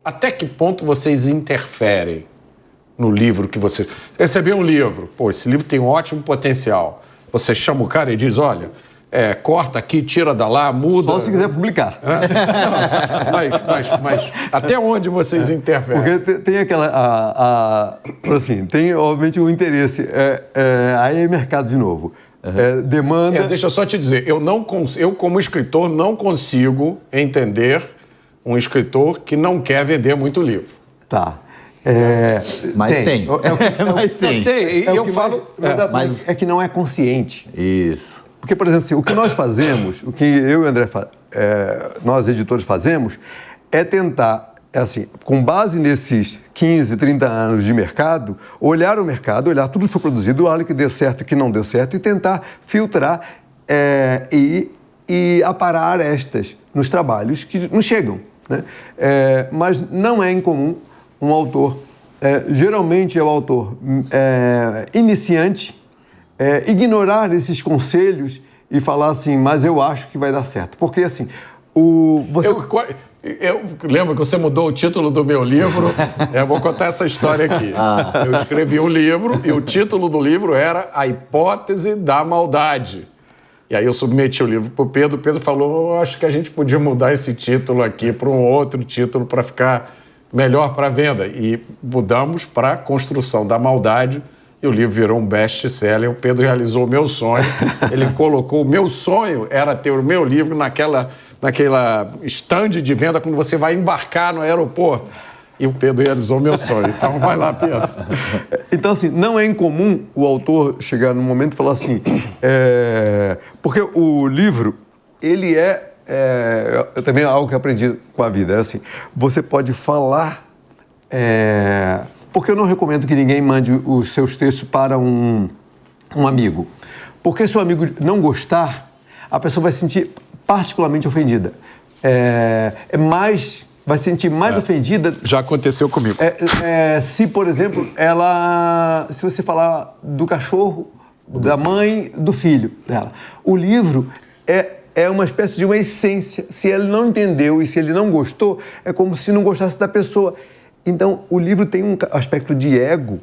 Até que ponto vocês interferem no livro que você... Recebeu um livro, pô, esse livro tem um ótimo potencial. Você chama o cara e diz, olha, corta aqui, tira da lá, muda... Só se quiser publicar. Não, mas até onde vocês interferem? Porque tem aquela... assim, tem, obviamente, o interesse. Aí é mercado de novo. Demanda... Deixa eu só te dizer, eu como escritor não consigo entender um escritor que não quer vender muito livro. Tá. Mas tem. Mas tem. Eu falo... É que não é consciente. Isso. Porque, por exemplo, assim, o que nós fazemos, o que eu e o André, nós editores fazemos, é tentar, assim, com base nesses 15, 30 anos de mercado, olhar o mercado, olhar tudo que foi produzido, olhar o que deu certo e o que não deu certo e tentar filtrar e aparar arestas nos trabalhos que nos chegam, né? Mas não é incomum um autor, geralmente é o autor iniciante, ignorar esses conselhos e falar assim, mas eu acho que vai dar certo. Porque, assim, Eu lembro que você mudou o título do meu livro. Eu vou contar essa história aqui. Eu escrevi um livro e o título do livro era A Hipótese da Maldade. E aí eu submeti o livro para o Pedro. O Pedro falou, eu acho que a gente podia mudar esse título aqui para um outro título para ficar melhor para a venda. E mudamos para Construção da Maldade. E o livro virou um best-seller. O Pedro realizou o meu sonho. Ele colocou... O meu sonho era ter o meu livro naquela stand de venda quando você vai embarcar no aeroporto. E o Pedro realizou o meu sonho. Então, vai lá, Pedro. Então, assim, não é incomum o autor chegar num momento e falar assim... Porque o livro, ele também é algo que eu aprendi com a vida. É assim, você pode falar... Porque eu não recomendo que ninguém mande os seus textos para um amigo. Porque se o amigo não gostar, a pessoa vai se sentir particularmente ofendida. Vai se sentir mais ofendida... Já aconteceu comigo. Se, por exemplo, se você falar do cachorro, da mãe, do filho dela. O livro é uma espécie de uma essência. Se ele não entendeu e se ele não gostou, é como se não gostasse da pessoa. Então, o livro tem um aspecto de ego,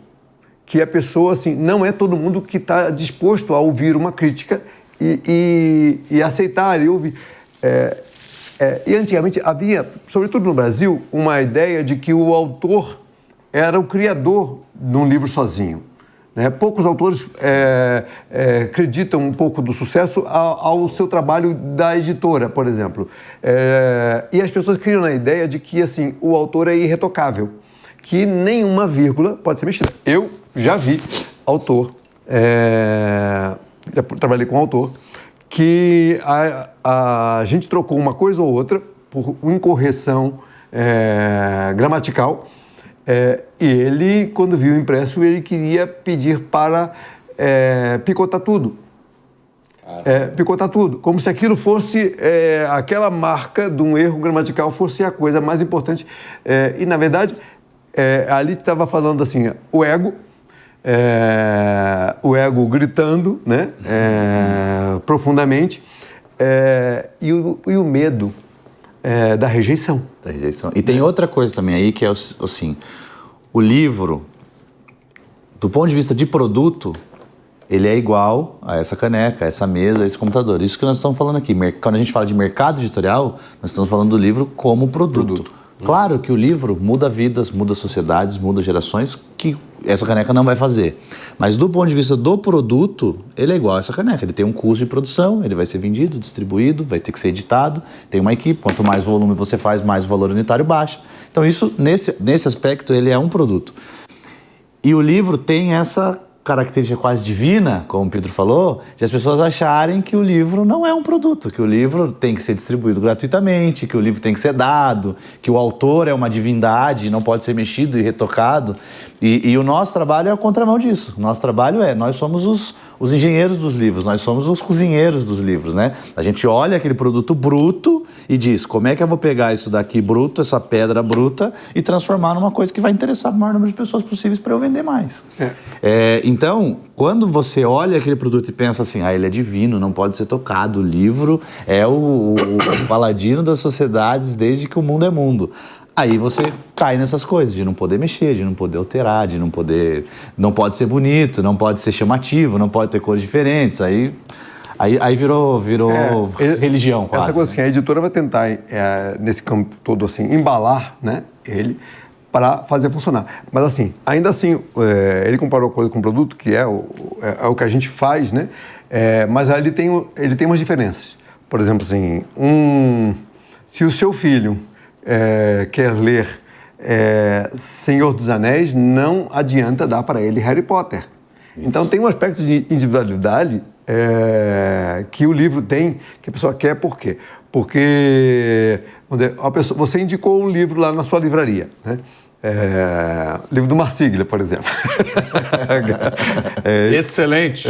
que a pessoa, assim, não é todo mundo que está disposto a ouvir uma crítica e aceitar e ouvir. E antigamente havia, sobretudo no Brasil, uma ideia de que o autor era o criador de um livro sozinho, né? Poucos autores acreditam um pouco do sucesso ao seu trabalho da editora, por exemplo. E as pessoas criam a ideia de que, assim, o autor é irretocável, que nenhuma vírgula pode ser mexida. Eu já vi autor, já trabalhei com autor, que a gente trocou uma coisa ou outra por incorreção gramatical. E ele, quando viu o impresso, ele queria pedir para picotar tudo. Picotar tudo. Como se aquilo fosse, aquela marca de um erro gramatical fosse a coisa mais importante. E, na verdade, ali estava falando assim, o ego gritando, né? Profundamente, e o medo da rejeição. Da rejeição. E tem outra coisa também aí, que é assim, o livro, do ponto de vista de produto, ele é igual a essa caneca, a essa mesa, a esse computador. Isso que nós estamos falando aqui. Quando a gente fala de mercado editorial, nós estamos falando do livro como produto. Claro que o livro muda vidas, muda sociedades, muda gerações, que essa caneca não vai fazer. Mas do ponto de vista do produto, ele é igual a essa caneca. Ele tem um custo de produção, ele vai ser vendido, distribuído, vai ter que ser editado, tem uma equipe, quanto mais volume você faz, mais o valor unitário baixa. Então isso, nesse aspecto, ele é um produto. E o livro tem essa característica quase divina, como o Pedro falou, de as pessoas acharem que o livro não é um produto, que o livro tem que ser distribuído gratuitamente, que o livro tem que ser dado, que o autor é uma divindade, não pode ser mexido e retocado. E o nosso trabalho é a contramão disso. O nosso trabalho nós somos os engenheiros dos livros, nós somos os cozinheiros dos livros, né? A gente olha aquele produto bruto e diz, como é que eu vou pegar isso daqui bruto, essa pedra bruta, e transformar numa coisa que vai interessar o maior número de pessoas possíveis para eu vender mais. Então, quando você olha aquele produto e pensa assim, ele é divino, não pode ser tocado, o livro é o paladino das sociedades desde que o mundo é mundo. Aí você cai nessas coisas, de não poder mexer, de não poder alterar, de não poder... Não pode ser bonito, não pode ser chamativo, não pode ter cores diferentes. Aí virou religião, quase. Essa coisa assim, a editora vai tentar, nesse campo todo, assim, embalar, né, ele para fazer funcionar. Mas, assim, ainda assim, ele comparou a coisa com o produto, que é o que a gente faz, né? Mas ele tem umas diferenças. Por exemplo, assim, se o seu filho quer ler Senhor dos Anéis, não adianta dar para ele Harry Potter. Então, tem um aspecto de individualidade que o livro tem, que a pessoa quer. Por quê? Porque você indicou um livro lá na sua livraria, né? Livro do Marsiglia, por exemplo. Excelente.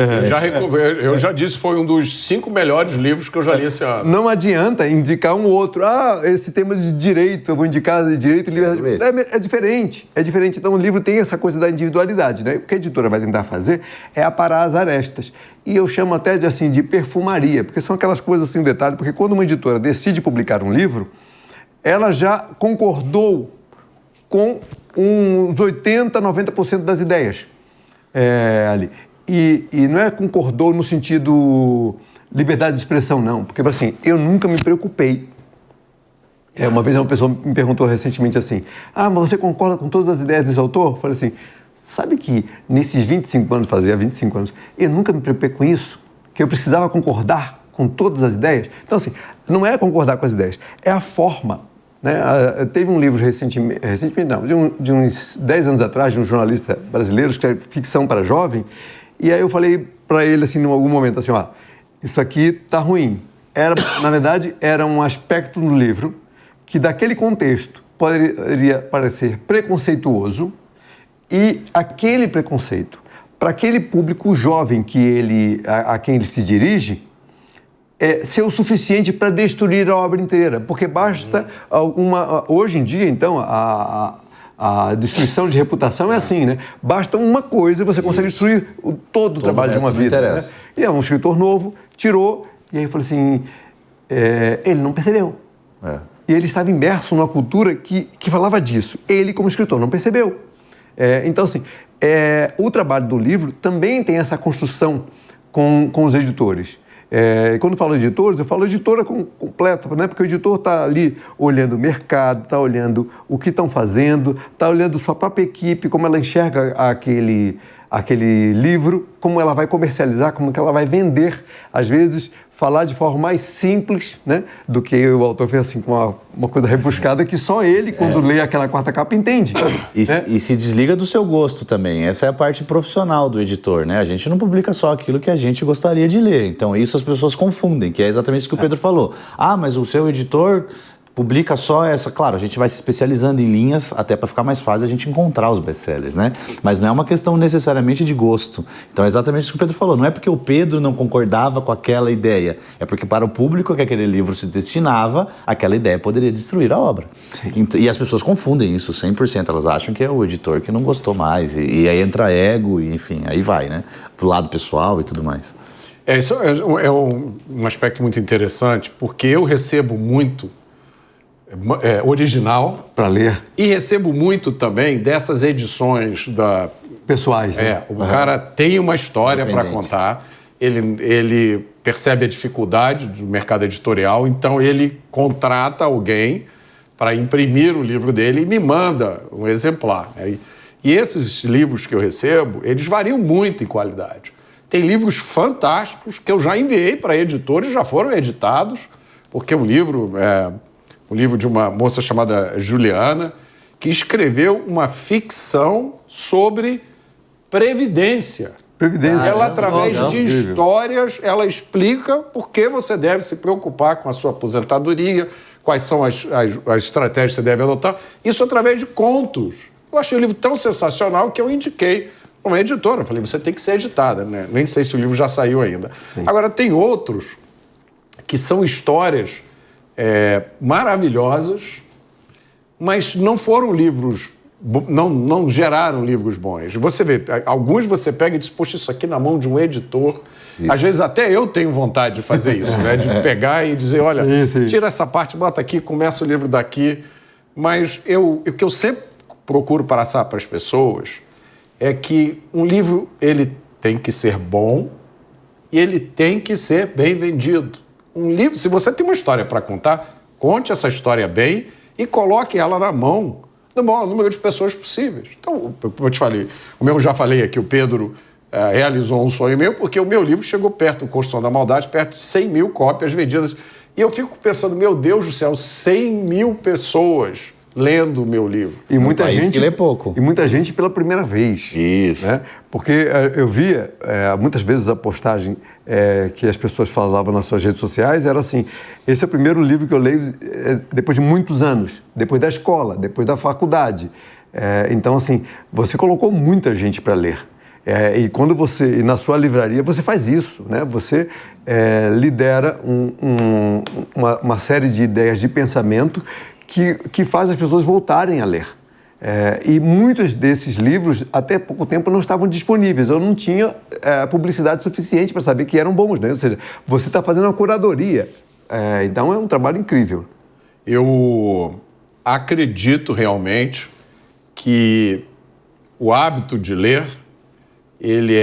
Eu já disse, foi um dos 5 melhores livros que eu já li esse ano. Não adianta indicar um outro. Esse tema de direito, eu vou indicar de direito e liberdade. É diferente. É diferente. Então, o livro tem essa coisa da individualidade, né? O que a editora vai tentar fazer é aparar as arestas. E eu chamo até de perfumaria, porque são aquelas coisas assim, detalhe, porque quando uma editora decide publicar um livro, ela já concordou com uns 80%, 90% das ideias ali. E não é concordou no sentido liberdade de expressão, não. Porque, assim, eu nunca me preocupei. Uma vez uma pessoa me perguntou recentemente assim, mas você concorda com todas as ideias desse autor? Eu falei assim, sabe que nesses 25 anos, fazia 25 anos, eu nunca me preocupei com isso? Que eu precisava concordar com todas as ideias? Então, assim, não é concordar com as ideias, é a forma. Né? Teve um livro recentemente não, de uns 10 anos atrás, de um jornalista brasileiro, que escreve ficção para jovem, e aí eu falei para ele, assim, em algum momento, assim, isso aqui tá ruim. Na verdade, era um aspecto no livro que, daquele contexto, poderia parecer preconceituoso, e aquele preconceito, para aquele público jovem a quem ele se dirige, ser o suficiente para destruir a obra inteira, porque basta hoje em dia, então, a destruição de reputação é assim, né? Basta uma coisa e você consegue destruir todo o trabalho de uma vida. Né? E um escritor novo tirou, e aí eu falei assim, ele não percebeu. E ele estava imerso numa cultura que falava disso. Ele, como escritor, não percebeu. Então, assim, o trabalho do livro também tem essa construção com os editores. Quando eu falo editores, eu falo editora completa, né? Porque o editor está ali olhando o mercado, está olhando o que estão fazendo, está olhando sua própria equipe, como ela enxerga aquele livro, como ela vai comercializar, como que ela vai vender. Às vezes, falar de forma mais simples, né? Do que o autor fez assim, com uma coisa rebuscada que só ele, quando lê aquela 4ª capa, entende. E se desliga do seu gosto também. Essa é a parte profissional do editor, né? A gente não publica só aquilo que a gente gostaria de ler. Então, isso as pessoas confundem, que é exatamente isso que o Pedro falou. Mas o seu editor publica só essa... Claro, a gente vai se especializando em linhas até para ficar mais fácil a gente encontrar os best-sellers, né? Mas não é uma questão necessariamente de gosto. Então é exatamente isso que o Pedro falou. Não é porque o Pedro não concordava com aquela ideia. É porque para o público que aquele livro se destinava, aquela ideia poderia destruir a obra. E as pessoas confundem isso 100%. Elas acham que é o editor que não gostou mais. E aí entra ego, e enfim, aí vai, né? Pro lado pessoal e tudo mais. Isso é um aspecto muito interessante, porque eu recebo muito original para ler, e recebo muito também dessas edições pessoais, né? O cara tem uma história para contar, ele percebe a dificuldade do mercado editorial, então ele contrata alguém para imprimir o livro dele e me manda um exemplar. E esses livros que eu recebo, eles variam muito em qualidade. Tem livros fantásticos que eu já enviei para editores, já foram editados, porque um livro de uma moça chamada Juliana, que escreveu uma ficção sobre previdência. Ela, através de histórias, ela explica por que você deve se preocupar com a sua aposentadoria, quais são as estratégias que você deve adotar. Isso através de contos. Eu achei o livro tão sensacional que eu indiquei para uma editora. Eu falei, você tem que ser editada, né? Nem sei se o livro já saiu ainda. Sim. Agora, tem outros que são histórias maravilhosas, mas não foram livros, não geraram livros bons. Você vê, alguns você pega e diz, poxa, isso aqui na mão de um editor. Isso. Às vezes até eu tenho vontade de fazer isso, né? De pegar e dizer, olha, tira essa parte, bota aqui, começa o livro daqui. Mas o que eu sempre procuro passar para as pessoas é que um livro ele tem que ser bom e ele tem que ser bem vendido. Um livro, se você tem uma história para contar, conte essa história bem e coloque ela na mão do maior número de pessoas possíveis. Então, como eu te falei, como eu já falei aqui, o Pedro realizou um sonho meu, porque o meu livro chegou perto, o Construção da Maldade, perto de 100 mil cópias vendidas. E eu fico pensando, meu Deus do céu, 100 mil pessoas lendo o meu livro. E muita país gente que lê pouco. E muita gente pela primeira vez. Isso. Né? Porque eu via, muitas vezes, a postagem que as pessoas falavam nas suas redes sociais era assim: esse é o primeiro livro que eu leio depois de muitos anos, depois da escola, depois da faculdade. Então, assim, você colocou muita gente para ler. E quando e na sua livraria, você faz isso, né? Você lidera uma série de ideias de pensamento que faz as pessoas voltarem a ler. E muitos desses livros, até pouco tempo, não estavam disponíveis. Eu não tinha publicidade suficiente para saber que eram bons, né? Ou seja, você está fazendo uma curadoria. Então, é um trabalho incrível. Eu acredito realmente que o hábito de ler, ele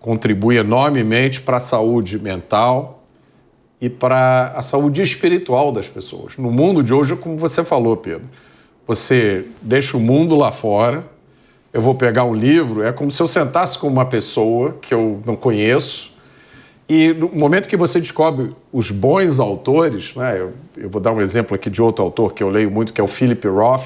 contribui enormemente para a saúde mental e para a saúde espiritual das pessoas. No mundo de hoje, como você falou, Pedro, você deixa o mundo lá fora, eu vou pegar um livro, é como se eu sentasse com uma pessoa que eu não conheço, e no momento que você descobre os bons autores, né, eu vou dar um exemplo aqui de outro autor que eu leio muito, que é o Philip Roth,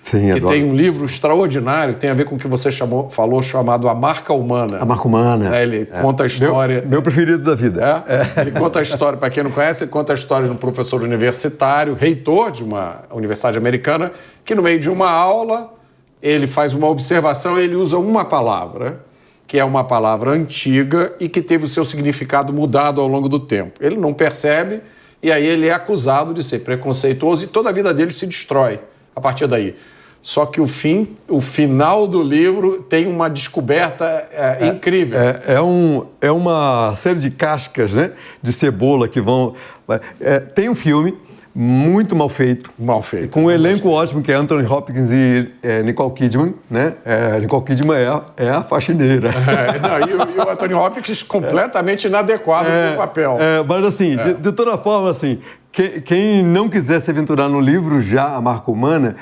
Sim, que adoro. tem um livro extraordinário, que tem a ver com o que você falou, chamado A Marca Humana. A Marca Humana. Ele conta a história... Meu preferido da vida. Ele conta a história, para quem não conhece, ele conta a história de um professor universitário, reitor de uma universidade americana, que no meio de uma aula, ele faz uma observação e ele usa uma palavra, que é uma palavra antiga e que teve o seu significado mudado ao longo do tempo. Ele não percebe e aí ele é acusado de ser preconceituoso e toda a vida dele se destrói a partir daí. Só que o final do livro tem uma descoberta incrível. É uma série de cascas, né, de cebola que vão... tem um filme muito mal feito. Mal feito. Com um elenco ótimo, que é Anthony Hopkins e Nicole Kidman, né? Nicole Kidman é a faxineira. E o Anthony Hopkins completamente inadequado para o papel. Mas assim, de toda forma, assim, quem não quiser se aventurar no livro já, A Marca Humana,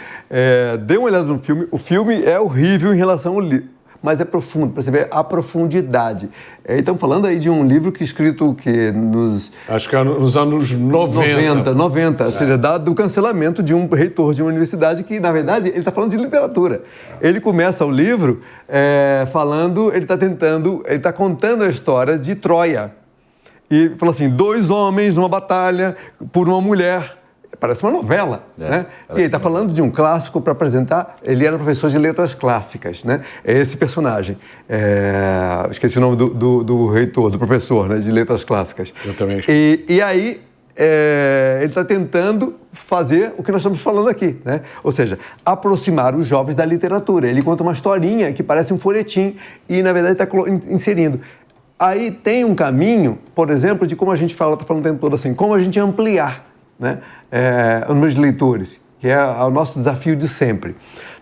dê uma olhada no filme. O filme é horrível em relação ao livro, mas é profundo, para você ver a profundidade. Estamos falando aí de um livro que escrito nos... Acho que é nos anos 90. Ou seja, dado o cancelamento de um reitor de uma universidade que, na verdade, ele está falando de literatura. Ele começa o livro ele está contando a história de Troia. E fala assim, 2 homens numa batalha por uma mulher. Parece uma novela, né? E ele está falando de um clássico para apresentar. Ele era professor de letras clássicas, né? É esse personagem. Esqueci o nome do reitor, do professor, né? De letras clássicas. Eu também esqueci. E aí, ele está tentando fazer o que nós estamos falando aqui, né? Ou seja, aproximar os jovens da literatura. Ele conta uma historinha que parece um folhetim e, na verdade, está inserindo. Aí tem um caminho, por exemplo, de como a gente está falando o tempo todo assim, como a gente ampliar, né, os meus leitores, que é o nosso desafio de sempre.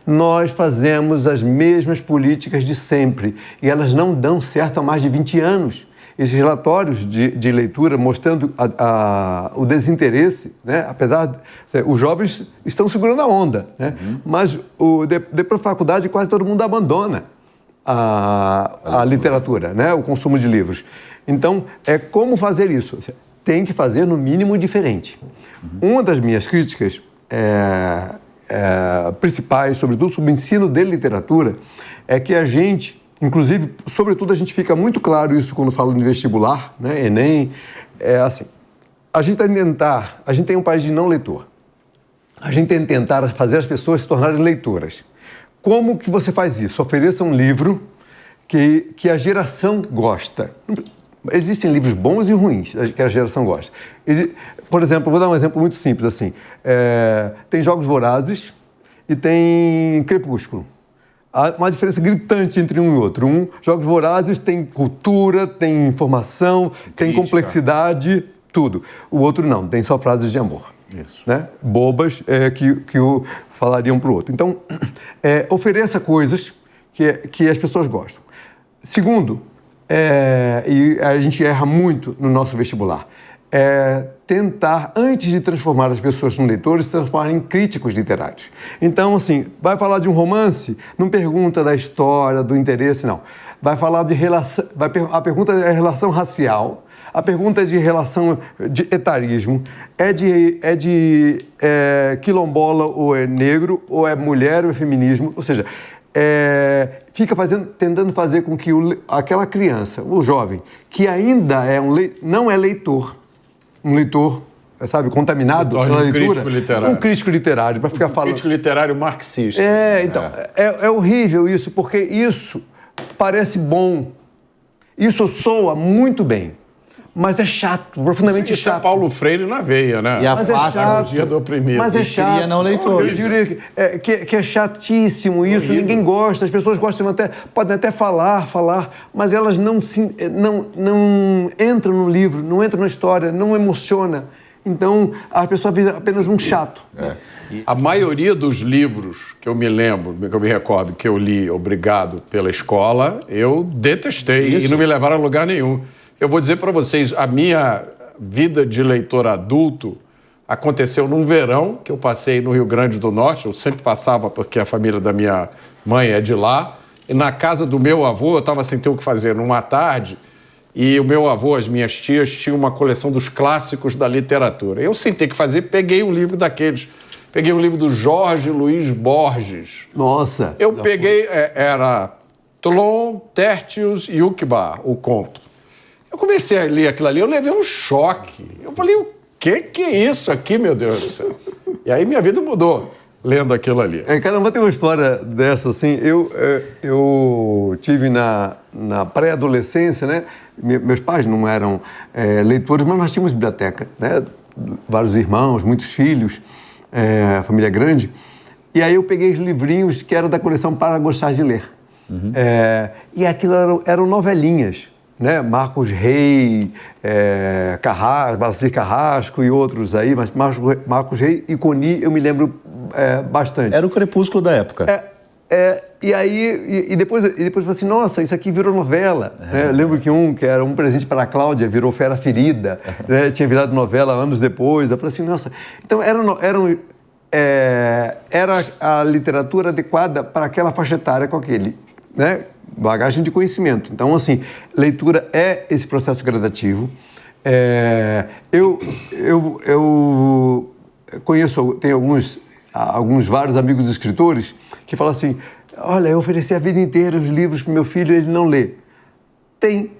Nós fazemos as mesmas políticas de sempre e elas não dão certo há mais de 20 anos. Esses relatórios de leitura mostrando o desinteresse, né, apesar os jovens estão segurando a onda, né, mas depois da faculdade quase todo mundo abandona a literatura, né, o consumo de livros. Então, como fazer isso? Tem que fazer no mínimo diferente. Uma das minhas críticas principais, sobretudo sobre o ensino de literatura, é que a gente, inclusive, sobretudo a gente fica muito claro isso quando fala no vestibular, né, Enem, assim, a gente tem um país de não leitor. A gente tem que tentar fazer as pessoas se tornarem leitoras. Como que você faz isso? Ofereça um livro que a geração gosta. Existem livros bons e ruins que a geração gosta. Por exemplo, vou dar um exemplo muito simples assim. Tem Jogos Vorazes e tem Crepúsculo. Há uma diferença gritante entre um e outro. Jogos Vorazes tem cultura, tem informação, tem complexidade, tudo. O outro não, tem só frases de amor. Isso. Né? Bobas que o falariam para o outro. Então, ofereça coisas que as pessoas gostam. Segundo, e a gente erra muito no nosso vestibular, tentar, antes de transformar as pessoas em leitores, se transformar em críticos literários. Então, assim, vai falar de um romance, não pergunta da história, do interesse, não. Vai falar de relação, a pergunta é relação racial, a pergunta é de relação de etarismo, é de quilombola ou é negro, ou é mulher ou é feminismo, ou seja, fica tentando fazer com que aquela criança, o jovem, que ainda não é leitor, um leitor, sabe, contaminado pela leitura, crítico literário. Um crítico literário, para ficar falando. Crítico literário marxista. Então, é horrível isso, porque isso parece bom, isso soa muito bem, mas é chato, profundamente Isso chato. é Paulo Freire na veia, né? E Mas afasta o dia do oprimido. Mas é E chato. cria não leitores. Eu diria que é chatíssimo isso, ninguém gosta, as pessoas gostam podem até falar, mas elas não entram no livro, não entram na história, não emociona. Então, a pessoa vê apenas um chato. A maioria dos livros que eu me lembro, que eu me recordo, que eu li obrigado pela escola, eu detestei e não me levaram a lugar nenhum. Eu vou dizer para vocês, a minha vida de leitor adulto aconteceu num verão que eu passei no Rio Grande do Norte. Eu sempre passava porque a família da minha mãe é de lá. E na casa do meu avô, eu estava sem ter o que fazer numa tarde. E o meu avô, as minhas tias, tinham uma coleção dos clássicos da literatura. Eu, sem ter que fazer, peguei um livro daqueles. Peguei um livro do Jorge Luiz Borges. Nossa! Eu peguei, era Tlon, Tertius e Uqbar, o conto. Eu comecei a ler aquilo ali, eu levei um choque. Eu falei, o que é isso aqui, meu Deus do céu? E aí minha vida mudou, lendo aquilo ali. Caramba, tem uma história dessa, assim, eu tive na pré-adolescência, né? Meus pais não eram leitores, mas nós tínhamos biblioteca, né? Vários irmãos, muitos filhos, família grande. E aí eu peguei os livrinhos que eram da coleção Para Gostar de Ler. E aquilo eram novelinhas, né? Marcos Rey, Balcir Carrasco e outros aí, mas Marcos Rey e Coni eu me lembro bastante. Era o crepúsculo da época. E aí, e depois eu falei assim, nossa, isso aqui virou novela. Eu lembro que era um presente para a Cláudia, virou Fera Ferida, né? Tinha virado novela anos depois. Eu falei assim, nossa, então era a literatura adequada para aquela faixa etária com aquele, né? Bagagem de conhecimento. Então, assim, leitura é esse processo gradativo. Eu conheço, tenho vários amigos escritores que falam assim, olha, eu ofereci a vida inteira os livros para o meu filho e ele não lê. Tem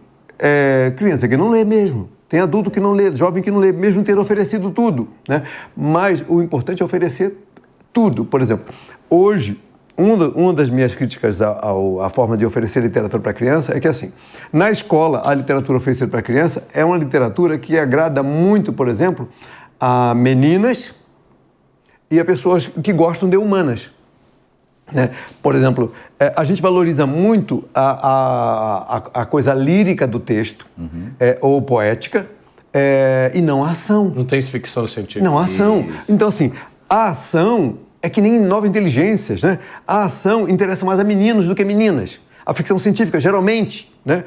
criança que não lê mesmo, tem adulto que não lê, jovem que não lê, mesmo ter oferecido tudo, né? Mas o importante é oferecer tudo. Por exemplo, hoje, uma das minhas críticas à forma de oferecer literatura para criança é que, assim, na escola, a literatura oferecida para criança é uma literatura que agrada muito, por exemplo, a meninas e a pessoas que gostam de humanas. Né? Por exemplo, a gente valoriza muito a coisa lírica do texto, ou poética, e não a ação. Não tem ficção científica. Não, a ação. Então, assim, a ação é que nem Nove Inteligências, né? A ação interessa mais a meninos do que meninas. A ficção científica, geralmente, né?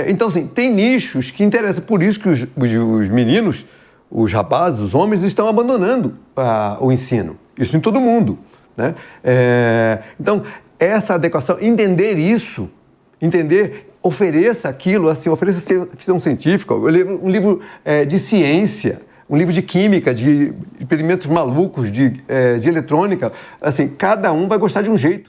Então, assim, tem nichos que interessam. Por isso que os meninos, os rapazes, os homens, estão abandonando o ensino. Isso em todo mundo, né? Então, essa adequação, entender isso, ofereça aquilo, assim, ofereça ficção científica, um livro de ciência, um livro de química, de experimentos malucos, de eletrônica, assim, cada um vai gostar de um jeito.